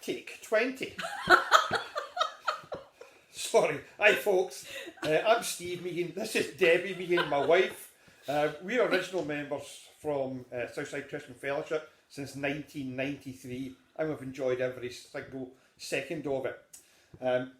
Take 20. Sorry. Hi, folks. I'm Steve Meehan. This is Debbie Meehan, my wife. We're original members from Southside Christian Fellowship since 1993, and we've enjoyed every single second of it.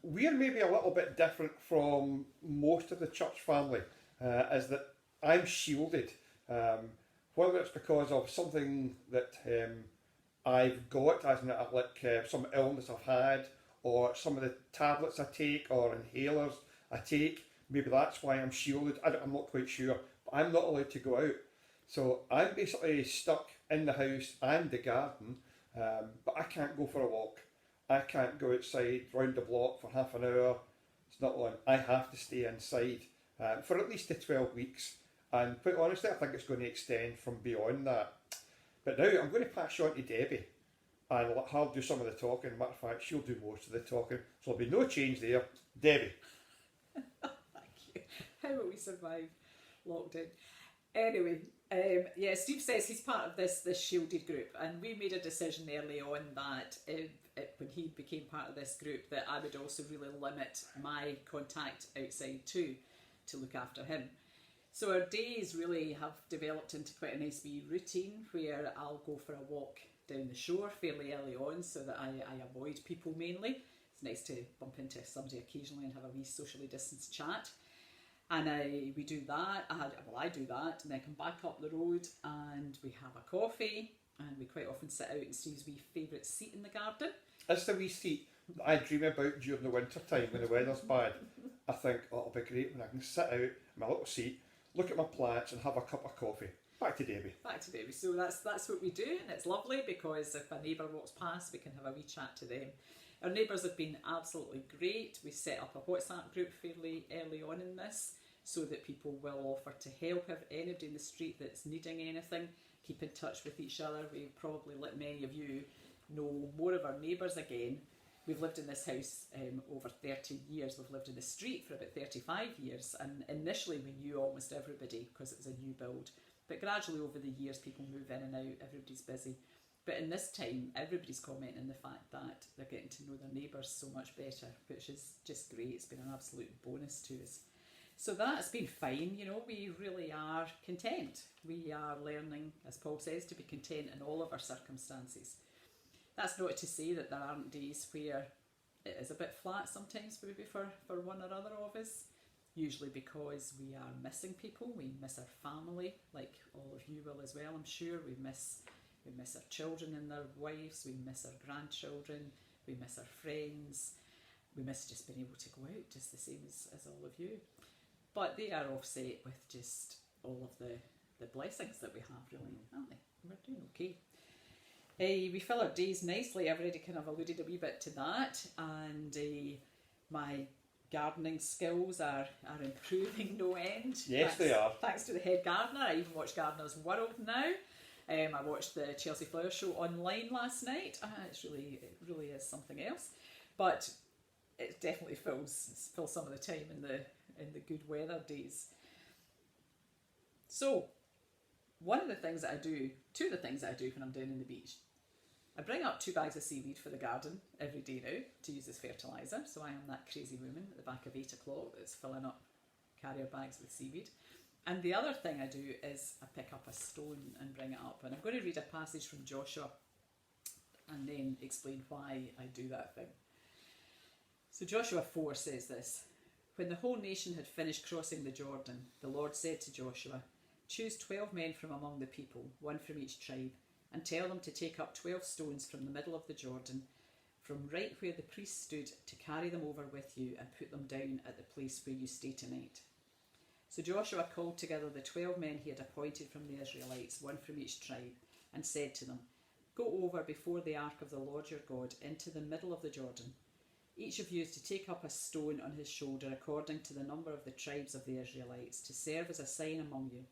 We're maybe a little bit different from most of the church family, is that I'm shielded. Whether it's because of something that I've got, as in like some illness I've had, or some of the tablets I take, or inhalers I take, maybe that's why I'm shielded. I'm not quite sure, but I'm not allowed to go out. So I'm basically stuck in the house and the garden, but I can't go for a walk. I can't go outside, round the block for half an hour. It's not on. I have to stay inside for at least the 12 weeks. And quite honestly, I think it's going to extend from beyond that. But now I'm going to pass you on to Debbie, and let her do some of the talking. Matter of fact, she'll do most of the talking. So there'll be no change there. Debbie. Thank you. How will we survive lockdown? Anyway, yeah, Steve says he's part of this shielded group, and we made a decision early on that when he became part of this group, that I would also really limit my contact outside too, to look after him. So our days really have developed into quite a nice wee routine where I'll go for a walk down the shore fairly early on so that I avoid people mainly. It's nice to bump into somebody occasionally and have a wee socially distanced chat. And we do that, I do that, and then come back up the road and we have a coffee, and we quite often sit out in Steve's wee favourite seat in the garden. That's the wee seat that I dream about during the winter time when the weather's bad. I think, oh, it'll be great when I can sit out in my little seat, look at my plants and have a cup of coffee. Back to Debbie. Back to Debbie. So that's what we do, and it's lovely because if a neighbour walks past, we can have a wee chat to them. Our neighbours have been absolutely great. We set up a WhatsApp group fairly early on in this so that people will offer to help if anybody in the street that's needing anything. Keep in touch with each other. We probably, let many of you know more of our neighbours again. We've lived in this house over 30 years. We've lived in the street for about 35 years, and initially we knew almost everybody because it was a new build. But gradually over the years people move in and out, everybody's busy. But in this time, everybody's commenting the fact that they're getting to know their neighbours so much better, which is just great. It's been an absolute bonus to us. So that's been fine, you know, we really are content. We are learning, as Paul says, to be content in all of our circumstances. That's not to say that there aren't days where it is a bit flat sometimes, maybe for one or other of us. Usually because we are missing people, we miss our family, like all of you will as well, I'm sure. We miss our children and their wives, we miss our grandchildren, we miss our friends, we miss just being able to go out, just the same as all of you. But they are offset with just all of the blessings that we have, really, aren't they? We're doing okay. We fill our days nicely. I've already kind of alluded a wee bit to that, and my gardening skills are improving no end. Yes, they are. Thanks to the head gardener. I even watch Gardener's World now. I watched the Chelsea Flower Show online last night. It really is something else. But it definitely fills some of the time in the good weather days. So, two of the things that I do when I'm down on the beach, I bring up 2 bags of seaweed for the garden every day now to use as fertiliser. So I am that crazy woman at the back of 8 o'clock that's filling up carrier bags with seaweed. And the other thing I do is I pick up a stone and bring it up. And I'm going to read a passage from Joshua and then explain why I do that thing. So Joshua 4 says this: "When the whole nation had finished crossing the Jordan, the Lord said to Joshua, 'Choose 12 men from among the people, 1 from each tribe, and tell them to take up 12 stones from the middle of the Jordan, from right where the priests stood, to carry them over with you and put them down at the place where you stay tonight.' So Joshua called together the 12 men he had appointed from the Israelites, 1 from each tribe, and said to them, 'Go over before the ark of the Lord your God into the middle of the Jordan. Each of you is to take up a stone on his shoulder according to the number of the tribes of the Israelites, to serve as a sign among you.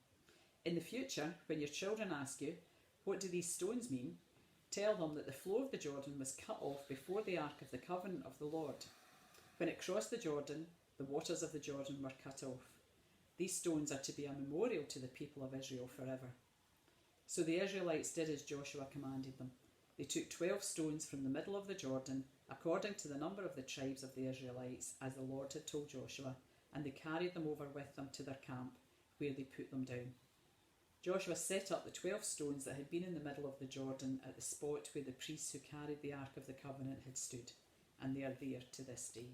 In the future, when your children ask you, 'What do these stones mean?' tell them that the flow of the Jordan was cut off before the ark of the covenant of the Lord. When it crossed the Jordan, the waters of the Jordan were cut off. These stones are to be a memorial to the people of Israel forever." So the Israelites did as Joshua commanded them. They took 12 stones from the middle of the Jordan, according to the number of the tribes of the Israelites, as the Lord had told Joshua, and they carried them over with them to their camp, where they put them down. Joshua set up the 12 stones that had been in the middle of the Jordan at the spot where the priests who carried the Ark of the Covenant had stood, and they are there to this day.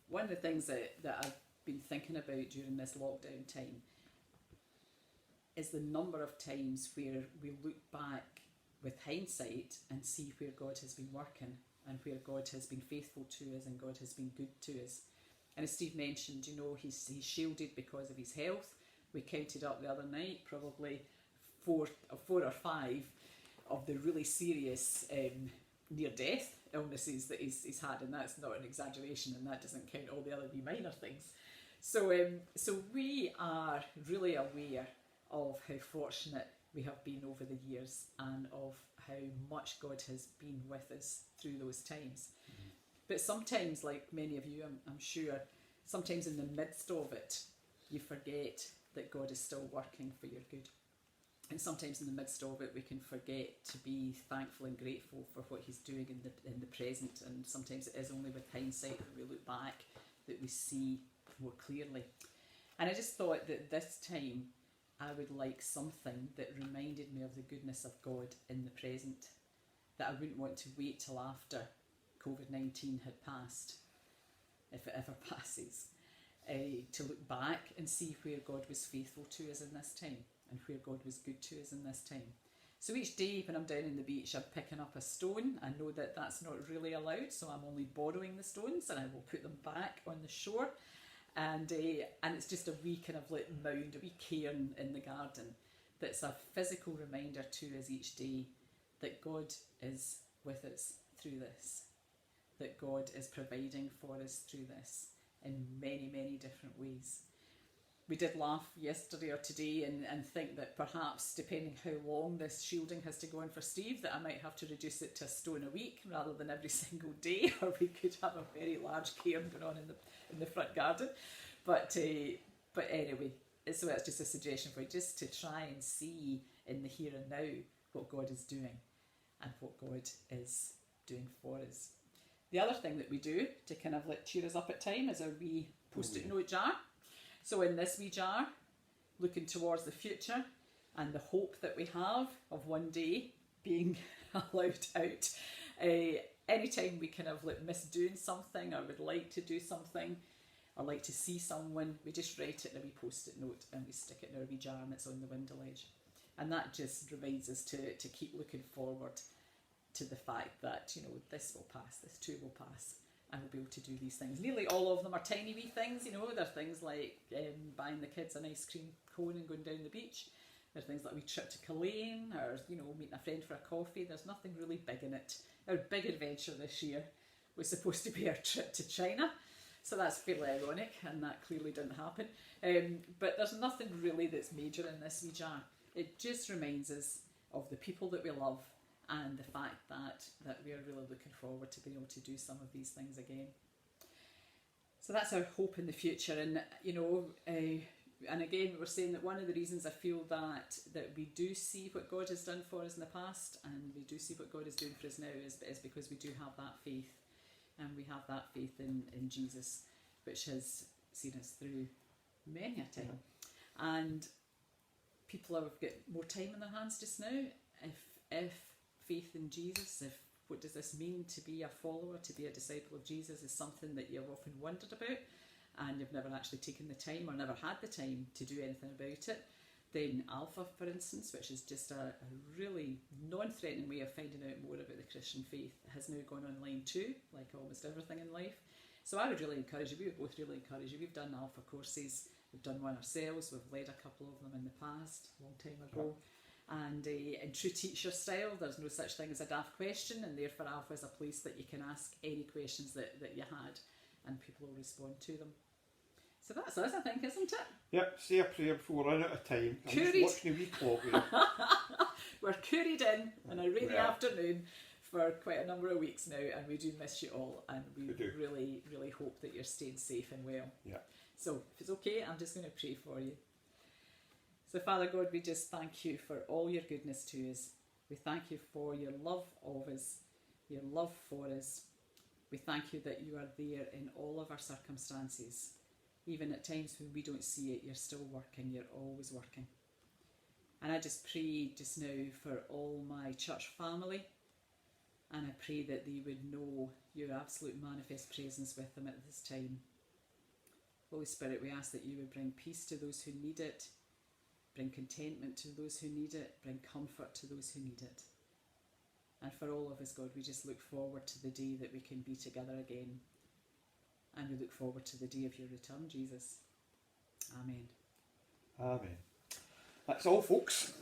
One of the things that I've been thinking about during this lockdown time is the number of times where we look back with hindsight and see where God has been working and where God has been faithful to us and God has been good to us. And as Steve mentioned, he's shielded because of his health. We counted up the other night, probably four or five of the really serious near-death illnesses that he's had, and that's not an exaggeration, and that doesn't count all the other wee minor things. So we are really aware of how fortunate we have been over the years and of how much God has been with us through those times. Mm-hmm. But sometimes, like many of you, I'm sure, sometimes in the midst of it, you forget that God is still working for your good. And sometimes in the midst of it, we can forget to be thankful and grateful for what He's doing in the present. And sometimes it is only with hindsight that we look back that we see more clearly. And I just thought that this time I would like something that reminded me of the goodness of God in the present, that I wouldn't want to wait till after COVID-19 had passed, if it ever passes, to look back and see where God was faithful to us in this time and where God was good to us in this time. So each day when I'm down on the beach, I'm picking up a stone. I know that that's not really allowed, so I'm only borrowing the stones and I will put them back on the shore. And it's just a wee kind of like mound, a wee cairn in the garden that's a physical reminder to us each day that God is with us through this, that God is providing for us through this in many, many different ways. We did laugh yesterday or today and think that perhaps, depending how long this shielding has to go on for Steve, that I might have to reduce it to a stone a week rather than every single day, or we could have a very large cairn going on in the front garden. But anyway, so that's just a suggestion for you, just to try and see in the here and now what God is doing and what God is doing for us. The other thing that we do to kind of like cheer us up at time is our wee post-it note jar. So in this wee jar, looking towards the future and the hope that we have of one day being allowed out, anytime we kind of like miss doing something or would like to do something or like to see someone, we just write it in a wee post-it note and we stick it in our wee jar and it's on the window ledge. And that just reminds us to keep looking forward to the fact that, this will pass, this too will pass. And we'll be able to do these things. Nearly all of them are tiny wee things, They're things like buying the kids an ice cream cone and going down the beach. There's things like a wee trip to Culzean or, meeting a friend for a coffee. There's nothing really big in it. Our big adventure this year was supposed to be our trip to China. So that's fairly ironic, and that clearly didn't happen. But there's nothing really that's major in this wee jar. It just reminds us of the people that we love and the fact that we are really looking forward to being able to do some of these things again. So that's our hope in the future. And, and again, we were saying that one of the reasons I feel that we do see what God has done for us in the past and we do see what God is doing for us now is because we do have that faith. And we have that faith in Jesus, which has seen us through many a time. And people have got more time on their hands just now. If faith in Jesus, what does this mean to be a follower, to be a disciple of Jesus, is something that you've often wondered about and you've never actually taken the time or never had the time to do anything about it, then Alpha, for instance, which is just a really non-threatening way of finding out more about the Christian faith, has now gone online too, like almost everything in life. So I would really encourage you, we would both really encourage you. We've done Alpha courses, we've done one ourselves, we've led a couple of them in the past, a long time ago. And in true teacher style, there's no such thing as a daft question, and therefore Alpha is a place that you can ask any questions that you had, and people will respond to them. So that's us, I think, isn't it? Yep, say a prayer before we run out of time. I'm just watching a wee clock here. We're curried in a rainy afternoon for quite a number of weeks now, and we do miss you all, and we really, really hope that you're staying safe and well. Yeah. So if it's okay, I'm just going to pray for you. So Father God, we just thank you for all your goodness to us. We thank you for your love of us, your love for us. We thank you that you are there in all of our circumstances. Even at times when we don't see it, you're still working, you're always working. And I just pray just now for all my church family, and I pray that they would know your absolute manifest presence with them at this time. Holy Spirit, we ask that you would bring peace to those who need it, bring contentment to those who need it, bring comfort to those who need it. And for all of us, God, we just look forward to the day that we can be together again. And we look forward to the day of your return, Jesus. Amen. Amen. That's all, folks.